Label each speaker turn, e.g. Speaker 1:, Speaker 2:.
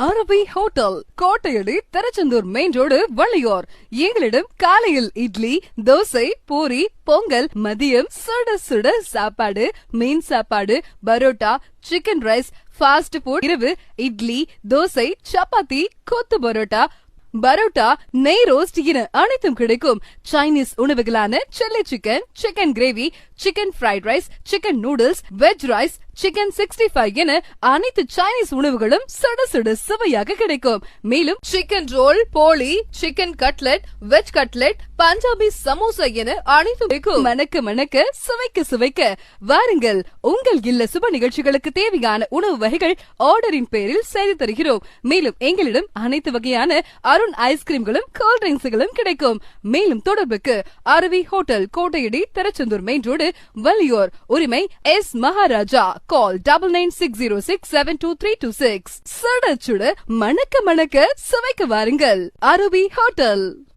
Speaker 1: அரபி hotel, Kottaiyadi, Tiruchendur main road, Valliyur. எங்களிடம் காலையில் இட்லி, தோசை, பூரி, பொங்கல், மதியம் சுட சுட சாப்பாடு, மீன் சாப்பாடு, parotta, chicken rice, fast food. இரவு இட்லி, தோசை, சப்பாத்தி, கொத்து பரோட்டா, பரோட்டா, நெய் ரோஸ்ட் என அனைத்தும் கிடைக்கும். சைனீஸ் உணவுகளான chilli chicken, chicken gravy, chicken fried rice, chicken noodles, veg rice, chicken 65 என அனைத்து சைனீஸ் உணவுகளும் சுட சுட சுவையாக கிடைக்கும். மேலும் சிக்கன் ரோல், போலி, chicken cutlet, veg cutlet, Punjabi samosa என அனைத்தும் கிடைக்கும். மணக்க மணக்க, சுவைக்க சுவைக்க வாருங்கள். உங்கள் இல்ல சுப நிகழ்ச்சிகளுக்கு தேவையான உணவு வகைகள் ஆர்டரின் பேரில் செய்து தருகிறோம். மேலும் எங்களிடம் அனைத்து வகையான அருண் ஐஸ்கிரீம்களும் கூல் ட்ரிங்க்ஸ்களும் கிடைக்கும். மேலும் தொடர்புக்கு Aravi hotel, Kottaiyadi, Tiruchendur main road, Valliyur. உரிமை எஸ் மகாராஜா. கால் 9960672326. சுட சுட மணக்க மணக்க சுவைக்க வாருங்கள். அரவி ஹோட்டல்.